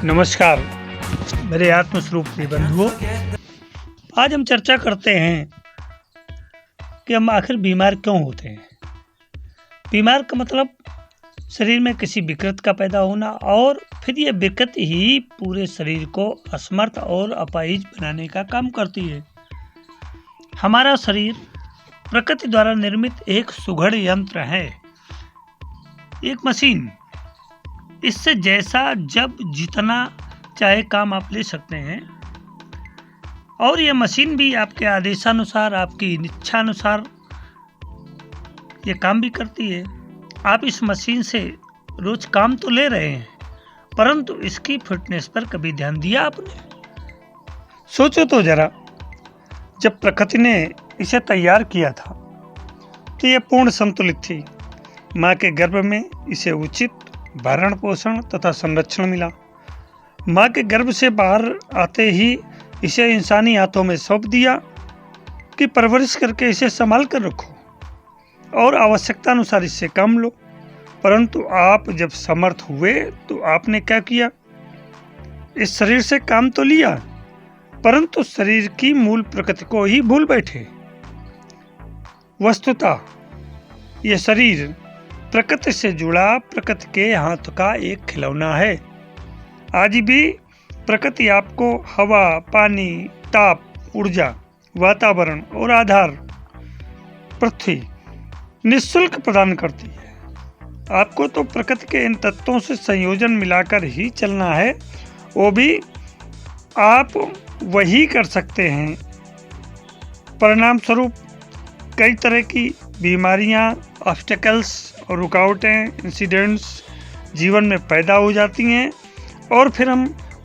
नमस्कार मेरे आत्मस्वरूप प्रिय बंधुओं। आज हम चर्चा करते हैं कि हम आखिर बीमार क्यों होते हैं। बीमार का मतलब शरीर में किसी विकृत का पैदा होना और फिर यह विकृत ही पूरे शरीर को असमर्थ और अपाहिज बनाने का काम करती है। हमारा शरीर प्रकृति द्वारा निर्मित एक सुघड़ यंत्र है, एक मशीन। इससे जैसा जब जितना चाहे काम आप ले सकते हैं और यह मशीन भी आपके आदेशानुसार, आपकी इच्छानुसार ये काम भी करती है। आप इस मशीन से रोज काम तो ले रहे हैं, परंतु इसकी फिटनेस पर कभी ध्यान दिया आपने? सोचो तो जरा, जब प्रकृति ने इसे तैयार किया था तो यह पूर्ण संतुलित थी। माँ के गर्भ में इसे उचित भरण पोषण तथा संरक्षण मिला। माँ के गर्भ से बाहर आते ही इसे इंसानी हाथों में सौंप दिया कि परवरिश करके इसे संभाल कर रखो और आवश्यकता अनुसार इससे काम लो। परंतु आप जब समर्थ हुए तो आपने क्या किया? इस शरीर से काम तो लिया, परंतु शरीर की मूल प्रकृति को ही भूल बैठे। वस्तुतः यह शरीर प्रकृति से जुड़ा प्रकृति के हाथ का एक खिलौना है। आज भी प्रकृति आपको हवा, पानी, ताप, ऊर्जा, वातावरण और आधार पृथ्वी निःशुल्क प्रदान करती है। आपको तो प्रकृति के इन तत्वों से संयोजन मिलाकर ही चलना है। वो भी आप वही कर सकते हैं। परिणाम स्वरूप कई तरह की बीमारियां, ऑब्स्टेकल्स और रुकावटें, इंसिडेंट्स जीवन में पैदा हो जाती हैं और फिर हम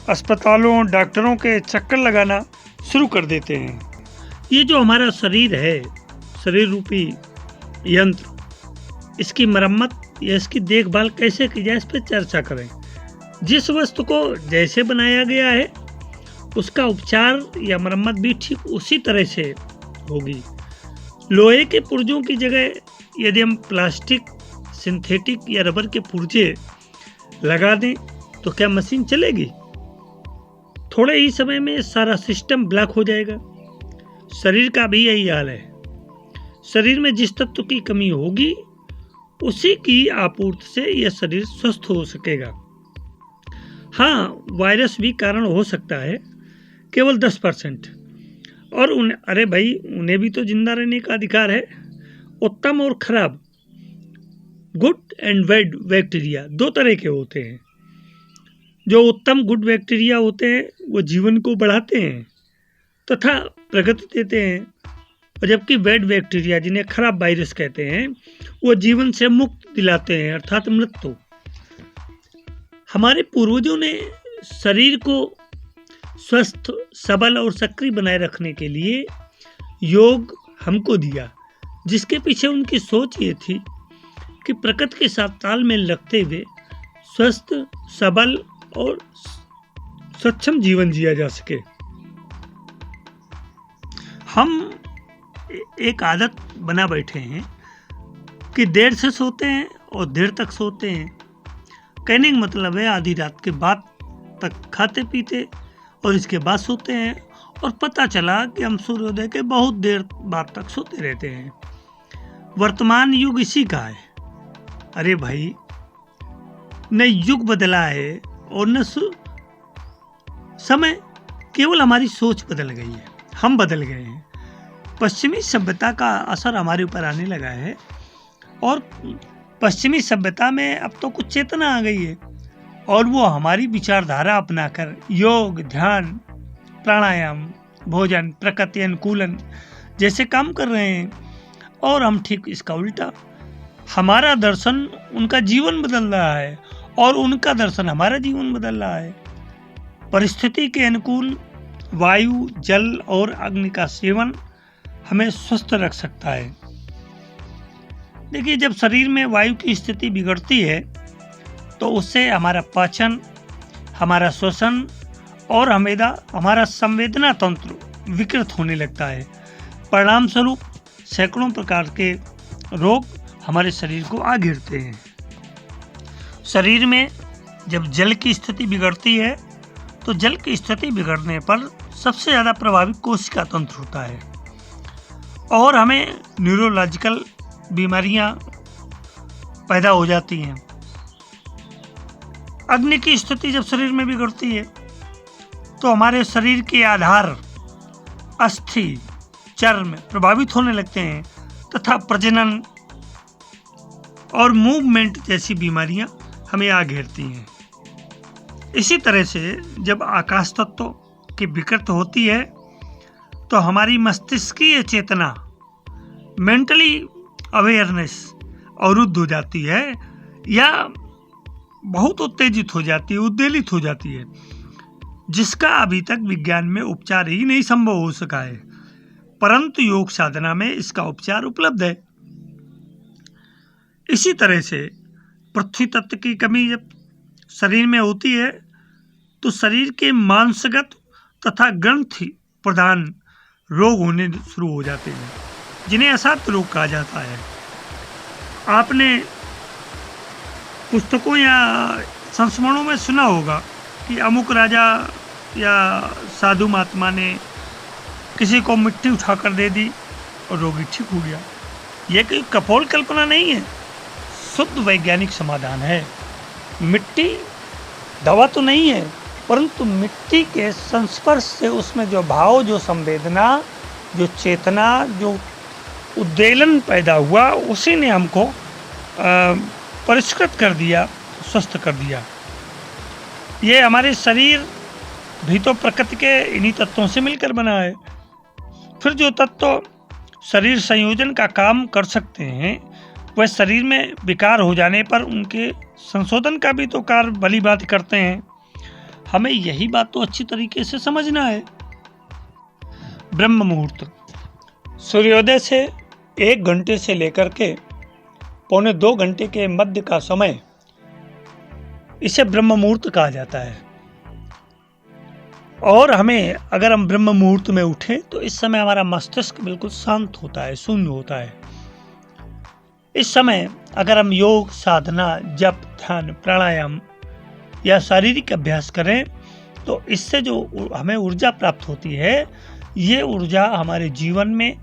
अस्पतालों, डॉक्टरों के चक्कर लगाना शुरू कर देते हैं। ये जो हमारा शरीर है, शरीर रूपी यंत्र, इसकी मरम्मत या इसकी देखभाल कैसे की जाए, इस पर चर्चा करें। जिस वस्तु को जैसे बनाया गया है उसका उपचार या मरम्मत भी ठीक उसी तरह से होगी। लोहे के पुर्जों की जगह यदि हम प्लास्टिक, सिंथेटिक या रबर के पुर्जे लगा दें तो क्या मशीन चलेगी? थोड़े ही समय में सारा सिस्टम ब्लॉक हो जाएगा। शरीर का भी यही हाल है। शरीर में जिस तत्व की कमी होगी उसी की आपूर्ति से यह शरीर स्वस्थ हो सकेगा। हाँ, वायरस भी कारण हो सकता है, केवल 10%। और उन्हें भी तो जिंदा रहने का अधिकार है। उत्तम और खराब, गुड एंड बैड बैक्टीरिया दो तरह के होते हैं। जो उत्तम गुड बैक्टीरिया होते हैं वो जीवन को बढ़ाते हैं तथा प्रगति देते हैं, और जबकि बैड बैक्टीरिया, जिन्हें खराब वायरस कहते हैं, वो जीवन से मुक्त दिलाते हैं, अर्थात मृत्यु। हमारे पूर्वजों ने शरीर को स्वस्थ, सबल और सक्रिय बनाए रखने के लिए योग हमको दिया, जिसके पीछे उनकी सोच ये थी कि प्रकृति के साथ तालमेल रखते हुए स्वस्थ, सबल और सक्षम जीवन जिया जा सके। हम एक आदत बना बैठे हैं कि देर से सोते हैं और देर तक सोते हैं। कहने का मतलब है आधी रात के बाद तक खाते पीते और इसके बाद सोते हैं, और पता चला कि हम सूर्योदय के बहुत देर बाद तक सोते रहते हैं। वर्तमान युग इसी का है। अरे भाई, न युग बदला है और न समय, केवल हमारी सोच बदल गई है। हम बदल गए हैं। पश्चिमी सभ्यता का असर हमारे ऊपर आने लगा है और पश्चिमी सभ्यता में अब तो कुछ चेतना आ गई है और वो हमारी विचारधारा अपनाकर योग, ध्यान, प्राणायाम, भोजन, प्रकृति अनुकूलन जैसे काम कर रहे हैं, और हम ठीक इसका उल्टा। हमारा दर्शन उनका जीवन बदल रहा है और उनका दर्शन हमारा जीवन बदल रहा है। परिस्थिति के अनुकूल वायु, जल और अग्नि का सेवन हमें स्वस्थ रख सकता है। देखिए, जब शरीर में वायु की स्थिति बिगड़ती है तो उससे हमारा पाचन, हमारा श्वसन और हमारा संवेदना तंत्र विकृत होने लगता है। परिणाम स्वरूप सैकड़ों प्रकार के रोग हमारे शरीर को आ घिरते हैं। शरीर में जब जल की स्थिति बिगड़ती है तो जल की स्थिति बिगड़ने पर सबसे ज़्यादा प्रभावित कोशिका तंत्र होता है और हमें न्यूरोलॉजिकल बीमारियां पैदा हो जाती हैं। अग्नि की स्थिति जब शरीर में बिगड़ती है तो हमारे शरीर के आधार, अस्थि, चर्म प्रभावित होने लगते हैं तथा प्रजनन और मूवमेंट जैसी बीमारियां हमें आ घेरती हैं। इसी तरह से जब आकाश तत्व की विकृति होती है तो हमारी मस्तिष्कीय चेतना, मेंटली अवेयरनेस अवरुद्ध हो जाती है या बहुत उत्तेजित हो जाती है, उद्वेलित हो जाती है, जिसका अभी तक विज्ञान में उपचार ही नहीं संभव हो सका है, परंतु योग साधना में इसका उपचार उपलब्ध है। इसी तरह से पृथ्वी तत्व की कमी जब शरीर में होती है तो शरीर के मांसगत तथा ग्रंथि प्रधान रोग होने शुरू हो जाते हैं, जिन्हें असाध्य रोग कहा जाता है। आपने पुस्तकों या संस्मरणों में सुना होगा कि अमुक राजा या साधु महात्मा ने किसी को मिट्टी उठाकर दे दी और रोगी ठीक हो गया। यह कोई कपोल कल्पना नहीं है, शुद्ध वैज्ञानिक समाधान है। मिट्टी दवा तो नहीं है, परंतु मिट्टी के संस्पर्श से उसमें जो भाव, जो संवेदना, जो चेतना, जो उद्वेलन पैदा हुआ, उसी ने हमको परिष्कृत कर दिया, स्वस्थ कर दिया। ये हमारे शरीर भी तो प्रकृति के इन्हीं तत्वों से मिलकर बना है। फिर जो तत्व शरीर संयोजन का काम कर सकते हैं वह शरीर में विकार हो जाने पर उनके संशोधन का भी तो कार्य भली बात करते हैं। हमें यही बात तो अच्छी तरीके से समझना है। ब्रह्म मुहूर्त सूर्योदय से 1 घंटे से लेकर के 1.25 घंटे के मध्य का समय, इसे ब्रह्म मुहूर्त कहा जाता है। और हमें अगर हम ब्रह्म मुहूर्त में उठें तो इस समय हमारा मस्तिष्क बिल्कुल शांत होता है, शून्य होता है। इस समय अगर हम योग साधना, जप, ध्यान, प्राणायाम या शारीरिक अभ्यास करें तो इससे जो हमें ऊर्जा प्राप्त होती है, ये ऊर्जा हमारे जीवन में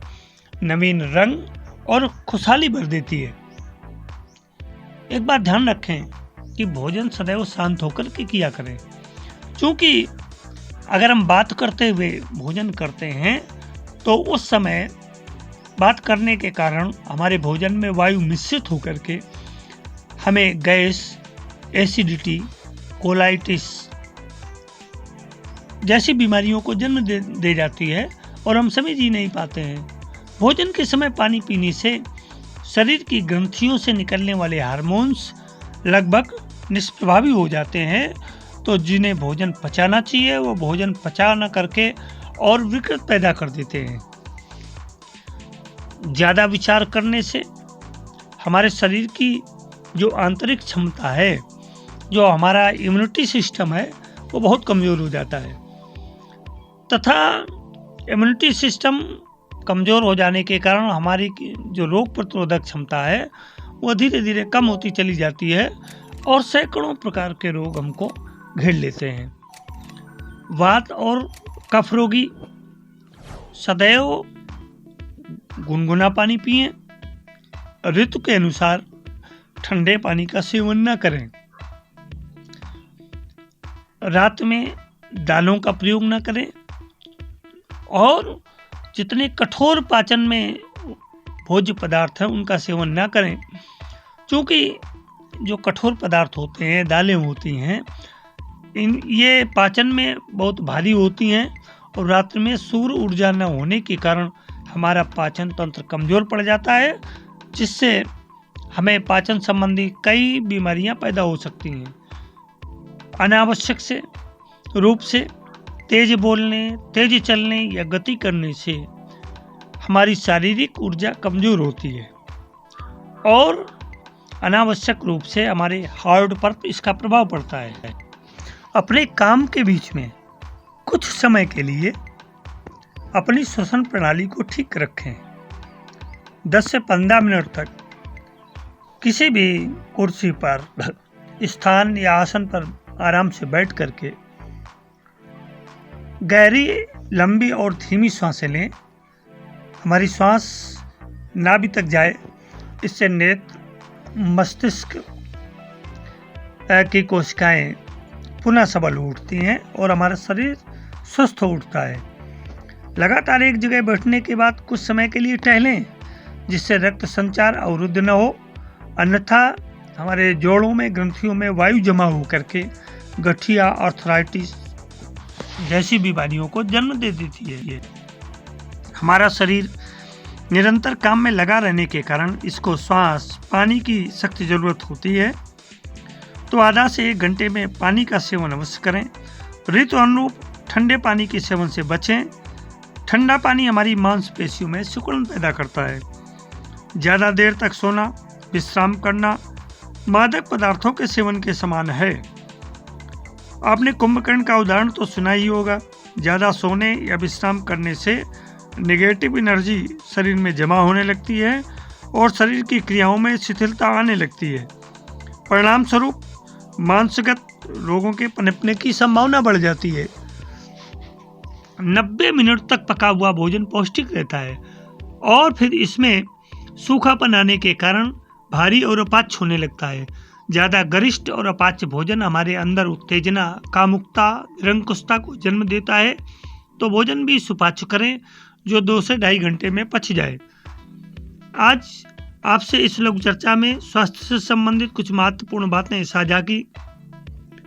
नवीन रंग और खुशहाली भर देती है। एक बात ध्यान रखें कि भोजन सदैव शांत होकर के किया करें, क्योंकि अगर हम बात करते हुए भोजन करते हैं तो उस समय बात करने के कारण हमारे भोजन में वायु मिश्रित होकर के हमें गैस, एसिडिटी, कोलाइटिस जैसी बीमारियों को जन्म दे जाती है और हम समझ ही नहीं पाते हैं। भोजन के समय पानी पीने से शरीर की ग्रंथियों से निकलने वाले हार्मोन्स लगभग निष्प्रभावी हो जाते हैं, तो जिन्हें भोजन पचाना चाहिए वो भोजन पचा न करके और विकृत पैदा कर देते हैं। ज़्यादा विचार करने से हमारे शरीर की जो आंतरिक क्षमता है, जो हमारा इम्यूनिटी सिस्टम है, वो बहुत कमज़ोर हो जाता है तथा इम्यूनिटी सिस्टम कमज़ोर हो जाने के कारण हमारी जो रोग प्रतिरोधक क्षमता है वो धीरे धीरे कम होती चली जाती है और सैकड़ों प्रकार के रोग हमको घेर लेते हैं। वात और कफ रोगी सदैव गुनगुना पानी पिएं, ऋतु के अनुसार ठंडे पानी का सेवन न करें, रात में दालों का प्रयोग न करें और जितने कठोर पाचन में भोज्य पदार्थ हैं उनका सेवन न करें, क्योंकि जो कठोर पदार्थ होते हैं, दालें होती हैं, ये पाचन में बहुत भारी होती हैं और रात्रि में सूर्य ऊर्जा न होने के कारण हमारा पाचन तंत्र कमज़ोर पड़ जाता है, जिससे हमें पाचन संबंधी कई बीमारियां पैदा हो सकती हैं। अनावश्यक से रूप से तेज बोलने, तेज चलने या गति करने से हमारी शारीरिक ऊर्जा कमज़ोर होती है और अनावश्यक रूप से हमारे हार्ट पर इसका प्रभाव पड़ता है। अपने काम के बीच में कुछ समय के लिए अपनी श्वसन प्रणाली को ठीक रखें। 10 से 15 मिनट तक किसी भी कुर्सी पर, स्थान या आसन पर आराम से बैठ करके गहरी, लंबी और धीमी सांसें लें। हमारी सांस नाभि तक जाए, इससे नेत्र, मस्तिष्क की कोशिकाएं पुनः सबल उठती हैं और हमारा शरीर स्वस्थ हो उठता है। लगातार एक जगह बैठने के बाद कुछ समय के लिए टहलें, जिससे रक्त संचार अवरुद्ध न हो, अन्यथा हमारे जोड़ों में, ग्रंथियों में वायु जमा हो करके गठिया, आर्थराइटिस जैसी बीमारियों को जन्म दे देती है। ये हमारा शरीर निरंतर काम में लगा रहने के कारण इसको श्वास, पानी की सख्त जरूरत होती है। तो आधा से 1 घंटे में पानी का सेवन अवश्य करें। ऋतु अनुरूप ठंडे पानी के सेवन से बचें। ठंडा पानी हमारी मांसपेशियों में सिकुड़न पैदा करता है। ज़्यादा देर तक सोना, विश्राम करना मादक पदार्थों के सेवन के समान है। आपने कुंभकर्ण का उदाहरण तो सुना ही होगा। ज़्यादा सोने या विश्राम करने से नेगेटिव एनर्जी शरीर में जमा होने लगती है और शरीर की क्रियाओं में शिथिलता आने लगती है। परिणाम स्वरूप मांसगत रोगों के पनपने की संभावना बढ़ जाती है। 90 मिनट तक पका हुआ भोजन पौष्टिक रहता है और फिर इसमें सूखापन आने के कारण भारी और अपाच्य होने लगता है। ज़्यादा गरिष्ठ और अपाच्य भोजन हमारे अंदर उत्तेजना, कामुकता, निरंकुशता को जन्म देता है। तो भोजन भी सुपाच्य करें जो 2 से 2.5 घंटे में पच जाए। आज आपसे इस लघु चर्चा में स्वास्थ्य से संबंधित कुछ महत्वपूर्ण बातें साझा की।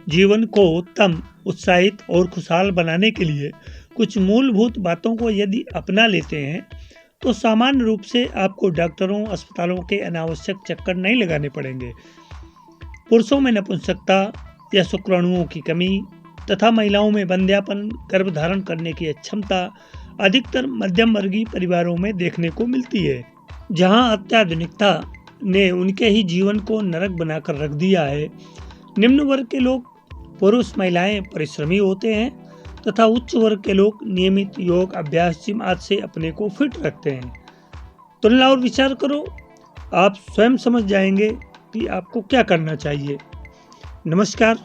जीवन को उत्तम, उत्साहित और खुशहाल बनाने के लिए कुछ मूलभूत बातों को यदि अपना लेते हैं तो सामान्य रूप से आपको डॉक्टरों, अस्पतालों के अनावश्यक चक्कर नहीं लगाने पड़ेंगे। पुरुषों में नपुंसकता या शुक्राणुओं की कमी तथा महिलाओं में वंध्यापन, गर्भधारण करने की अक्षमता अधिकतर मध्यम वर्गीय परिवारों में देखने को मिलती है, जहां अत्याधुनिकता ने उनके ही जीवन को नरक बनाकर रख दिया है। निम्न वर्ग के लोग, पुरुष, महिलाएं परिश्रमी होते हैं तथा उच्च वर्ग के लोग नियमित योग, अभ्यास, जिम आदि से अपने को फिट रखते हैं। तुलना और विचार करो, आप स्वयं समझ जाएंगे कि आपको क्या करना चाहिए। नमस्कार।